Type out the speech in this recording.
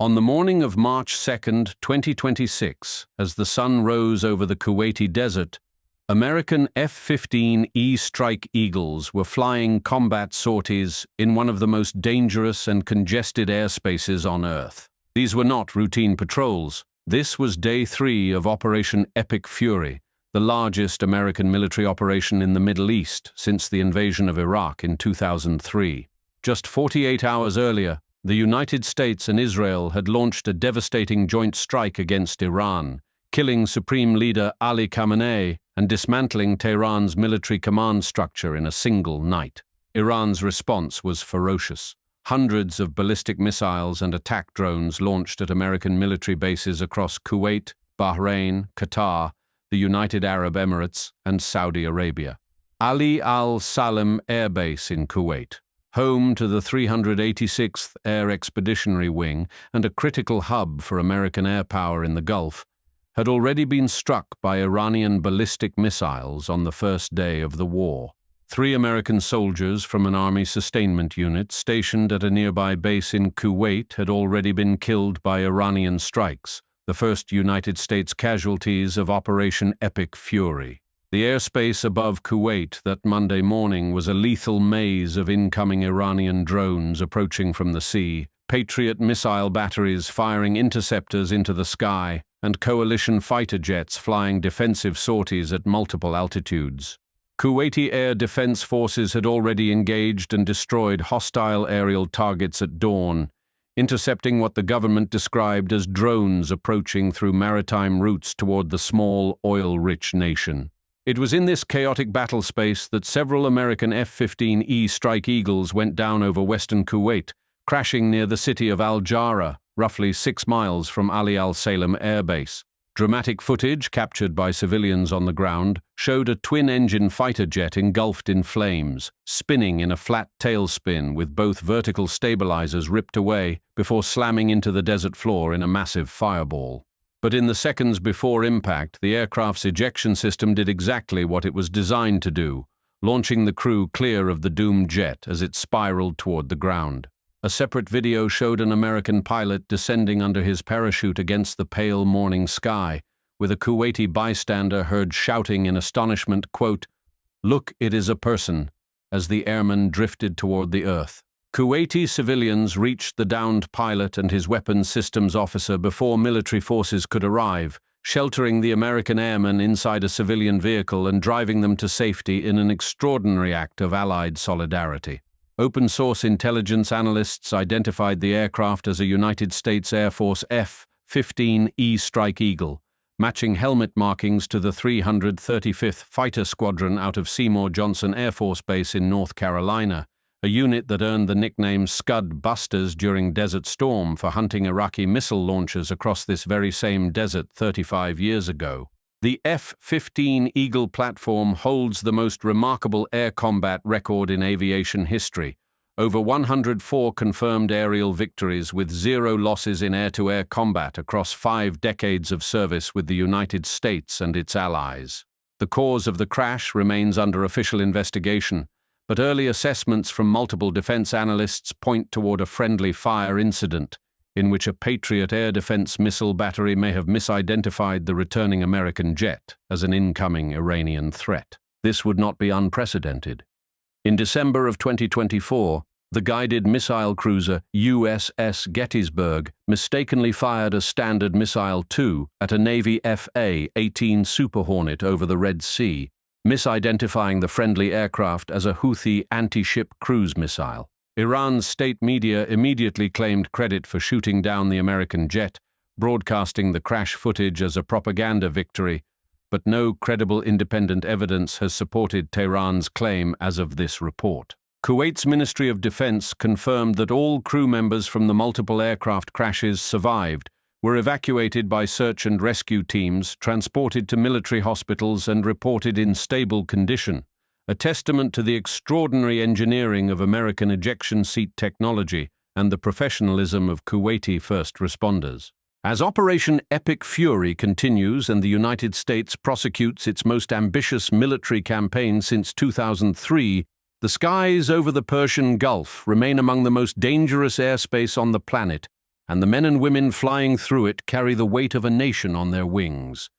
On the morning of March 2nd, 2026, as the sun rose over the Kuwaiti desert, American F-15E Strike Eagles were flying combat sorties in one of the most dangerous and congested airspaces on Earth. These were not routine patrols. This was Day 3 of Operation Epic Fury, the largest American military operation in the Middle East since the invasion of Iraq in 2003. Just 48 hours earlier, the United States and Israel had launched a devastating joint strike against Iran, killing Supreme Leader Ali Khamenei and dismantling Tehran's military command structure in a single night. Iran's response was ferocious. Hundreds of ballistic missiles and attack drones launched at American military bases across Kuwait, Bahrain, Qatar, the United Arab Emirates, and Saudi Arabia. Ali al-Salem Air Base in Kuwait, home to the 386th Air Expeditionary Wing and a critical hub for American air power in the Gulf, had already been struck by Iranian ballistic missiles on the first day of the war. 3 American soldiers from an Army sustainment unit stationed at a nearby base in Kuwait had already been killed by Iranian strikes, the first United States casualties of Operation Epic Fury. The airspace above Kuwait that Monday morning was a lethal maze of incoming Iranian drones approaching from the sea, Patriot missile batteries firing interceptors into the sky, and coalition fighter jets flying defensive sorties at multiple altitudes. Kuwaiti air defense forces had already engaged and destroyed hostile aerial targets at dawn, intercepting what the government described as drones approaching through maritime routes toward the small, oil-rich nation. It was in this chaotic battle space that several American F-15E Strike Eagles went down over western Kuwait, crashing near the city of Jahra, roughly 6 miles from Ali al-Salem Air Base. Dramatic footage captured by civilians on the ground showed a twin-engine fighter jet engulfed in flames, spinning in a flat tailspin with both vertical stabilizers ripped away before slamming into the desert floor in a massive fireball. But in the seconds before impact, the aircraft's ejection system did exactly what it was designed to do, launching the crew clear of the doomed jet as it spiraled toward the ground. A separate video showed an American pilot descending under his parachute against the pale morning sky, with a Kuwaiti bystander heard shouting in astonishment, quote, "Look, it is a person," as the airman drifted toward the earth. Kuwaiti civilians reached the downed pilot and his weapons systems officer before military forces could arrive, sheltering the American airmen inside a civilian vehicle and driving them to safety in an extraordinary act of Allied solidarity. Open-source intelligence analysts identified the aircraft as a United States Air Force F-15E Strike Eagle, matching helmet markings to the 335th Fighter Squadron out of Seymour Johnson Air Force Base in North Carolina, a unit that earned the nickname Scud Busters during Desert Storm for hunting Iraqi missile launchers across this very same desert 35 years ago. The F-15 Eagle platform holds the most remarkable air combat record in aviation history, over 104 confirmed aerial victories with 0 losses in air-to-air combat across 5 decades of service with the United States and its allies. The cause of the crash remains under official investigation, but early assessments from multiple defense analysts point toward a friendly fire incident in which a Patriot air defense missile battery may have misidentified the returning American jet as an incoming Iranian threat. This would not be unprecedented. In December of 2024, the guided missile cruiser USS Gettysburg mistakenly fired a Standard Missile-2 at a Navy F-18 Super Hornet over the Red Sea, misidentifying the friendly aircraft as a Houthi anti-ship cruise missile. Iran's state media immediately claimed credit for shooting down the American jet, broadcasting the crash footage as a propaganda victory, but no credible independent evidence has supported Tehran's claim as of this report. Kuwait's Ministry of Defense confirmed that all crew members from the multiple aircraft crashes survived, were evacuated by search and rescue teams, transported to military hospitals, and reported in stable condition, a testament to the extraordinary engineering of American ejection seat technology and the professionalism of Kuwaiti first responders. As Operation Epic Fury continues and the United States prosecutes its most ambitious military campaign since 2003, the skies over the Persian Gulf remain among the most dangerous airspace on the planet, and the men and women flying through it carry the weight of a nation on their wings.